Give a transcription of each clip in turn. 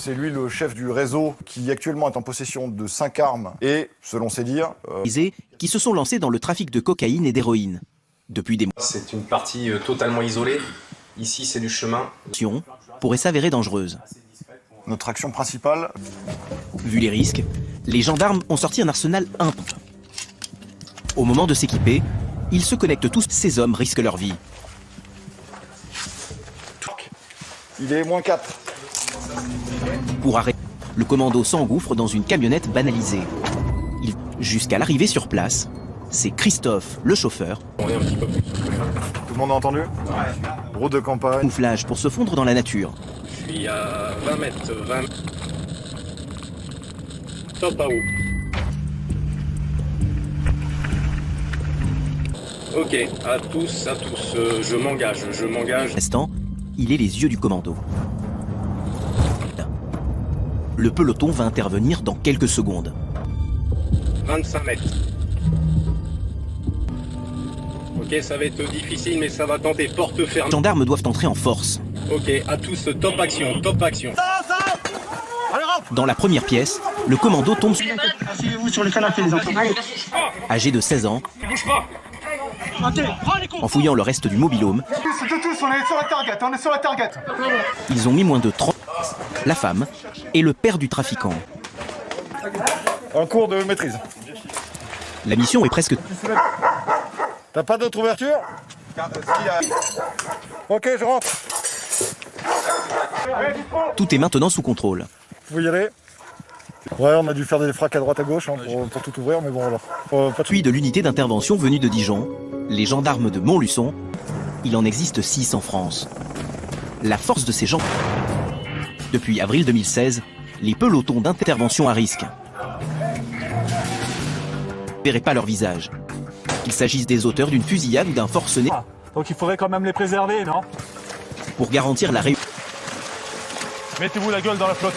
C'est lui le chef du réseau qui actuellement est en possession de 5 armes et, selon ses dires... qui se sont lancés dans le trafic de cocaïne et d'héroïne. Depuis des mois, c'est une partie totalement isolée. Ici, c'est du chemin. Pourrait s'avérer dangereuse. Notre action principale... Vu les risques, les gendarmes ont sorti un arsenal imp. Au moment de s'équiper, ils se connectent tous. Ces hommes risquent leur vie. Il est -4. Pour arrêter, le commando s'engouffre dans une camionnette banalisée. Jusqu'à l'arrivée sur place, c'est Christophe, le chauffeur. Tout le monde a entendu? Route de campagne. Camouflage pour se fondre dans la nature. Je suis à 20 mètres, 20 Top à haut. Ok, à tous, je m'engage. Restant, il est les yeux du commando. Le peloton va intervenir dans quelques secondes. 25 mètres. Ok, ça va être difficile, mais ça va tenter. Porte fermée. Les gendarmes doivent entrer en force. Ok, à tous, top action. Dans la première pièce, le commando tombe sur le canapé, les enfants. âgé de 16 ans. En fouillant le reste du mobil-home, On est sur la target. ils ont mis moins de 30. La femme et le père du trafiquant. En cours de maîtrise. La mission est presque... T'as pas d'autre ouverture? Ok, je rentre. Tout est maintenant sous contrôle. Vous pouvez y aller? Ouais, on a dû faire des fracs à droite à gauche pour tout ouvrir, mais bon, voilà. Pas de... Puis de l'unité d'intervention venue de Dijon, les gendarmes de Montluçon. Il en existe 6 en France. La force de ces gens... Depuis avril 2016, les pelotons d'intervention à risque. Ne verraient pas leur visage. Qu'il s'agisse des auteurs d'une fusillade ou d'un forcené. Donc il faudrait quand même les préserver, non? Pour garantir la réussite. Mettez-vous la gueule dans la flotte.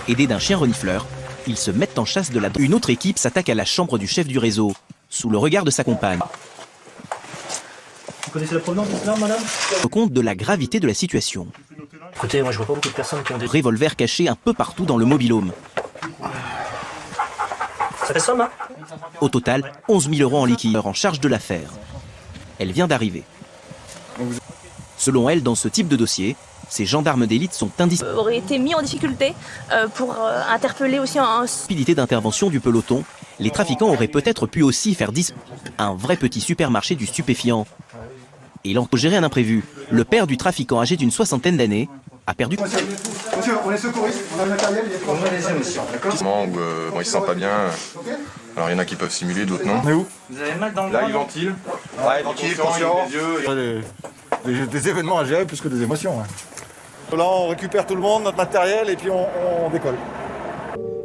Aidés d'un chien renifleur, ils se mettent en chasse de la... Une autre équipe s'attaque à la chambre du chef du réseau, sous le regard de sa compagne. Vous connaissez la provenance de cette arme, madame? Au compte de la gravité de la situation. Écoutez, moi je vois pas beaucoup de personnes qui ont des... Revolver caché un peu partout dans le mobil-home. Ça fait somme, hein? Au total, 11 000 € en liquide en charge de l'affaire. Elle vient d'arriver. Selon elle, dans ce type de dossier, ces gendarmes d'élite sont indispensables. Aurait été mis en difficulté pour interpeller aussi un... Rapidité d'intervention du peloton, les trafiquants auraient peut-être pu aussi faire un vrai petit supermarché du stupéfiant. Et l'en gérer un imprévu. Le père du trafiquant âgé d'une 60aine d'années a perdu... Monsieur, on est secouriste, on a le matériel, il est pour les émotions, d'accord? Où il se sent pas bien. Alors il y en a qui peuvent simuler, d'autres non. On est où? Vous avez mal dans le Là bras, il non? ventile. Ouais, tranquille, conscient. Des événements à gérer plus que des émotions. Ouais. Là, on récupère tout le monde, notre matériel, et puis on décolle.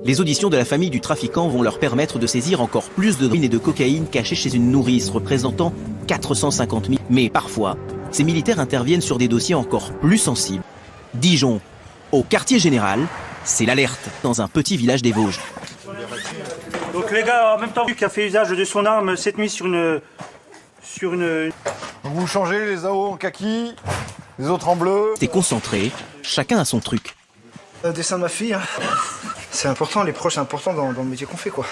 Les auditions de la famille du trafiquant vont leur permettre de saisir encore plus de drogue et de cocaïne cachées chez une nourrice représentant 450 000. Mais parfois, ces militaires interviennent sur des dossiers encore plus sensibles. Dijon, au quartier général, c'est l'alerte dans un petit village des Vosges. Donc les gars, en même temps qui a fait usage de son arme cette nuit sur une... Donc vous changez les AO en kaki, les autres en bleu. C'est concentré, chacun a son truc. Le dessin de ma fille, hein. C'est important, les proches, c'est important dans le métier qu'on fait, quoi.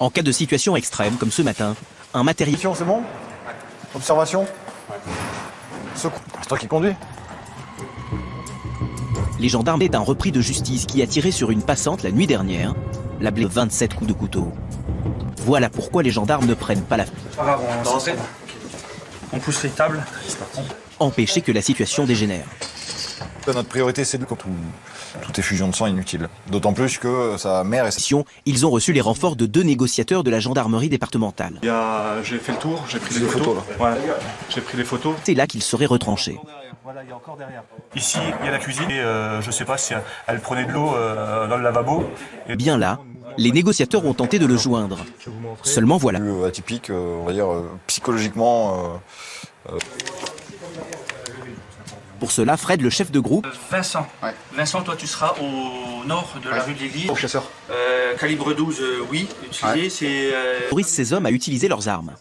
En cas de situation extrême, comme ce matin, un matériel... Mission, c'est bon? Observation? Secours. C'est toi qui conduis? Les gendarmes est un repris de justice qui a tiré sur une passante la nuit dernière, la blessée de 27 coups de couteau. Voilà pourquoi les gendarmes ne prennent pas la... On pousse les tables. Empêcher que la situation dégénère. Notre priorité, c'est de quand tout effusion de sang inutile. D'autant plus que sa mère est... Ils ont reçu les renforts de 2 négociateurs de la gendarmerie départementale. J'ai fait le tour, j'ai pris les photos. Ouais, j'ai pris les photos. C'est là qu'ils seraient retranchés. Voilà, il y a encore derrière. Ici, il y a la cuisine et je sais pas si elle prenait de l'eau dans le lavabo. Et... Bien là, les négociateurs ont tenté de le joindre. Seulement voilà. Atypique, on va dire, psychologiquement... Pour cela, Fred, le chef de groupe... Vincent. Ouais. Vincent, toi tu seras au nord de la rue de l'Église. Au chasseur. Calibre 12, oui, utilisé. Ouais. C'est... autorise ces hommes à utiliser leurs armes.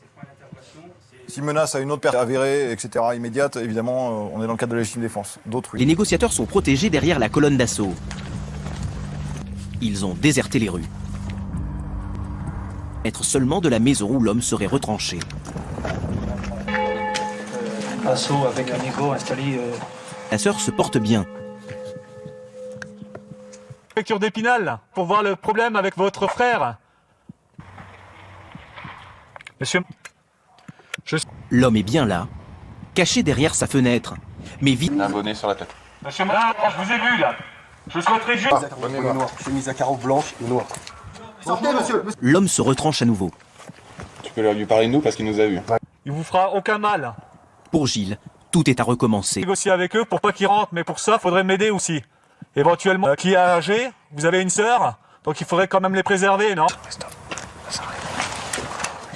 Si menace à une autre personne avérée, etc., immédiate, évidemment, on est dans le cadre de la légitime défense. D'autres, oui. Les négociateurs sont protégés derrière la colonne d'assaut. Ils ont déserté les rues. Être seulement de la maison où l'homme serait retranché. Assaut avec un égo installé. La sœur se porte bien. Lecture d'Épinal, pour voir le problème avec votre frère. Monsieur... L'homme est bien là, caché derrière sa fenêtre, mais vite. Un bonnet sur la tête. Monsieur, je vous ai vu là. Je souhaiterais juste... Chemise à carreaux blanche et noire. L'homme se retranche à nouveau. Tu peux lui parler de nous parce qu'il nous a vus. Il vous fera aucun mal. Pour Gilles, tout est à recommencer. Négocier avec eux pour pas qu'ils rentrent, mais pour ça, faudrait m'aider aussi. Éventuellement, qui est âgé, vous avez une sœur, donc il faudrait quand même les préserver, non?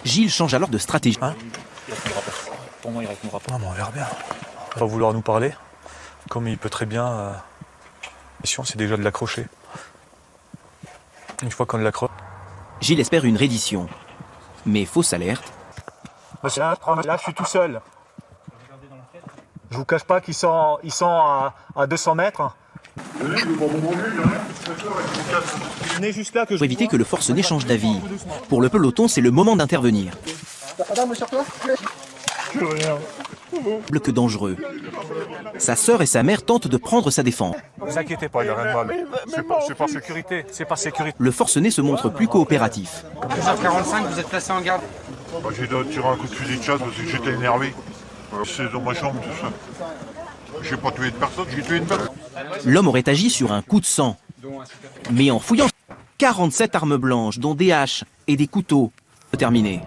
Gilles change alors de stratégie. Pour moi, il répondra pas. Non, mais on verra bien. Il va vouloir nous parler, comme il peut très bien. La mission, c'est déjà de l'accrocher. Une fois qu'on l'accroche. Gilles espère une reddition. Mais fausse alerte. Là, je suis tout seul. Je vous cache pas qu'ils sont à 200 mètres. Pour éviter que le forcené change d'avis. Pour le peloton, c'est le moment d'intervenir. Que dangereux. Sa sœur et sa mère tentent de prendre sa défense. Ne vous inquiétez pas, il n'y a rien de mal. C'est par sécurité. C'est par sécurité. Le forcené se montre plus coopératif. 2h45, vous êtes placé en garde. J'ai tiré un coup de fusil de chasse parce que j'étais énervé. C'est dans ma chambre tout ça. J'ai pas tué de personne, j'ai tué une personne. L'homme aurait agi sur un coup de sang. Mais en fouillant 47 armes blanches, dont des haches et des couteaux. Terminé.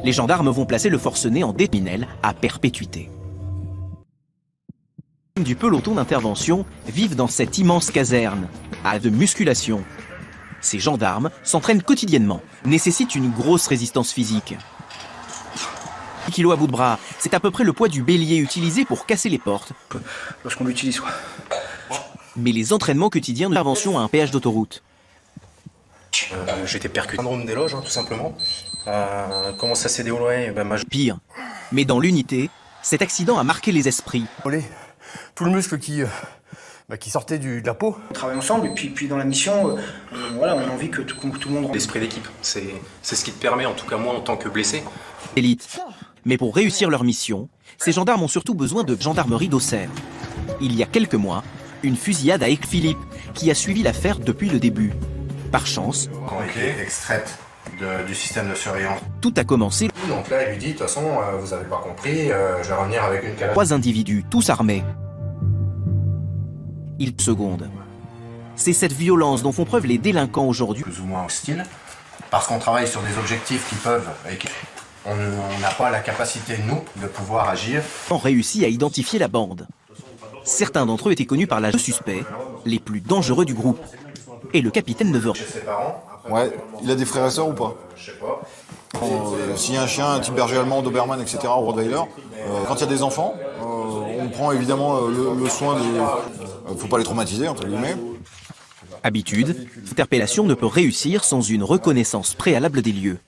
Les gendarmes vont placer le forcené en détention à perpétuité. Du peloton d'intervention vivent dans cette immense caserne, à de musculation. Ces gendarmes s'entraînent quotidiennement, nécessitent une grosse résistance physique. 10 kilos à bout de bras, c'est à peu près le poids du bélier utilisé pour casser les portes. Lorsqu'on l'utilise, quoi. Mais les entraînements quotidiens d'intervention à un péage d'autoroute. J'ai été percuté. Syndrome des loges, tout simplement. Comment ça s'est déroulé? Pire. Mais dans l'unité, cet accident a marqué les esprits. Tout le muscle qui sortait de la peau. On travaille ensemble et puis dans la mission, voilà, on a envie que tout le monde... L'esprit d'équipe, c'est ce qui te permet, en tout cas moi en tant que blessé. Élite. Mais pour réussir leur mission, ces gendarmes ont surtout besoin de gendarmerie d'Auxerre. Il y a quelques mois, une fusillade à Aigues-Philippe qui a suivi l'affaire depuis le début. Par chance, ont été extraites du système de surveillance. Tout a commencé. Donc là, il lui dit, de toute façon, vous avez pas compris, je vais revenir avec une calage. 3 individus, tous armés. Il seconde. C'est cette violence dont font preuve les délinquants aujourd'hui. Plus ou moins hostile, parce qu'on travaille sur des objectifs qui peuvent... On n'a pas la capacité, nous, de pouvoir agir. On réussit à identifier la bande. Certains d'entre eux étaient connus par l'âge de suspects, les plus dangereux du groupe. Et le capitaine ne veut rien. Ouais, il a des frères et sœurs ou pas? Je sais pas. S'il y a un chien, un type berger allemand, Doberman, etc., ou Rottweiler, quand il y a des enfants, on prend évidemment le soin de... faut pas les traumatiser, entre guillemets. Habitude, l'interpellation ne peut réussir sans une reconnaissance préalable des lieux.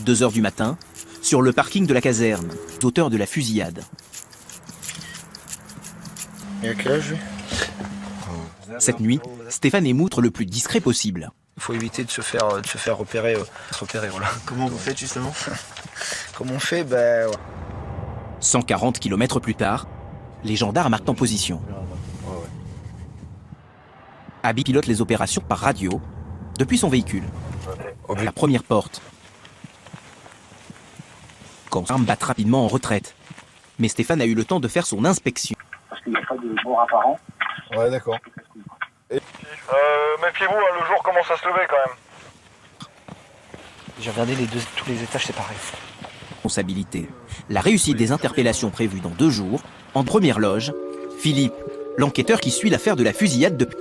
2 heures du matin, sur le parking de la caserne, auteur de la fusillade. Et à quel âge, lui ? Cette nuit, Stéphane émoutre le plus discret possible. Il faut éviter de se faire repérer. Voilà. Comment vous faites justement? Comment on fait? Ouais. 140 km plus tard, les gendarmes marquent en position. Abby pilote les opérations par radio, depuis son véhicule. La première porte. Quand les armes battent rapidement en retraite. Mais Stéphane a eu le temps de faire son inspection. Parce qu'il n'y a pas de mort apparent. Ouais, d'accord. Méfiez-vous, le jour commence à se lever quand même. J'ai regardé tous les étages, c'est pareil. Responsabilité. La réussite des interpellations prévues dans 2 jours. En première loge, Philippe, l'enquêteur qui suit l'affaire de la fusillade depuis...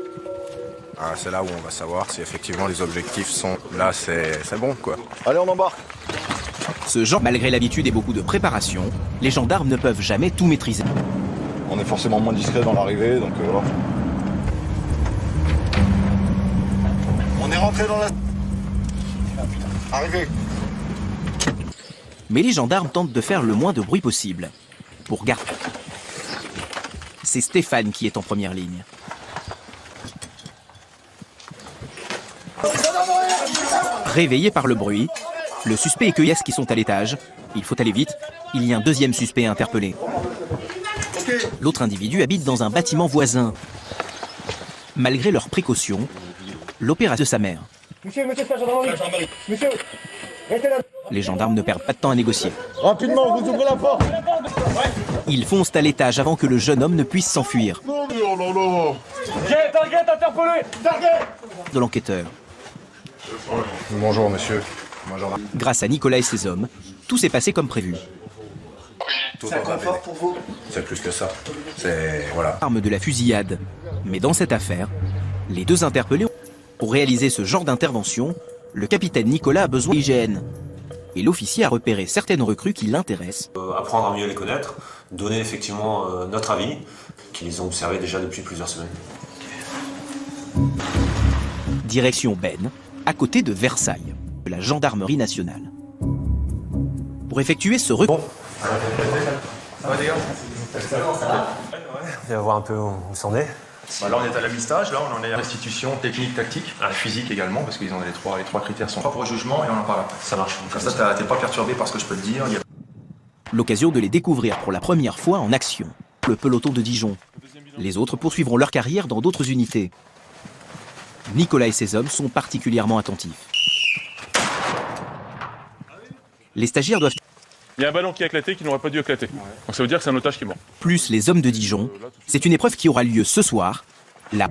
C'est là où on va savoir si effectivement les objectifs sont... Là, c'est bon, quoi. Allez, on embarque. Ce genre, malgré l'habitude et beaucoup de préparation, les gendarmes ne peuvent jamais tout maîtriser. On est forcément moins discret dans l'arrivée, donc voilà. On est rentré dans la... Arrivé. Mais les gendarmes tentent de faire le moins de bruit possible. Pour garder. C'est Stéphane qui est en première ligne. Réveillé par le bruit, le suspect et Cueillès qui sont à l'étage. Il faut aller vite, il y a un deuxième suspect interpellé. L'autre individu habite dans un bâtiment voisin. Malgré leurs précautions, l'opération de sa mère. Les gendarmes ne perdent pas de temps à négocier. Rapidement, vous ouvrez la porte. Ils foncent à l'étage avant que le jeune homme ne puisse s'enfuir. Non, non, non, non. Target, interpellé. De l'enquêteur. Bonjour monsieur. Bonjour. Grâce à Nicolas et ses hommes, tout s'est passé comme prévu. C'est un confort pour vous? C'est plus que ça. C'est... voilà. Arme de la fusillade. Mais dans cette affaire, les deux interpellés, pour réaliser ce genre d'intervention, le capitaine Nicolas a besoin d'hygiène. Et l'officier a repéré certaines recrues qui l'intéressent. Apprendre à mieux les connaître, donner effectivement notre avis, qu'ils ont observé déjà depuis plusieurs semaines. Direction Ben, à côté de Versailles, de la gendarmerie nationale. Pour effectuer ce recul... Ça va, les gars? On va voir un peu où c'en est. Bah là, on est à l'amistage, là, on en est à restitution, technique, tactique, physique également, parce qu'ils ont les trois critères sont propres au jugement et on en parle après. Ça marche. Comme ça, t'es pas perturbé par ce que je peux te dire. L'occasion de les découvrir pour la première fois en action. Le peloton de Dijon. Les autres poursuivront leur carrière dans d'autres unités. Nicolas et ses hommes sont particulièrement attentifs. Les stagiaires doivent... Il y a un ballon qui a éclaté qui n'aurait pas dû éclater. Donc ça veut dire que c'est un otage qui est mort. Plus les hommes de Dijon, c'est une épreuve qui aura lieu ce soir, là.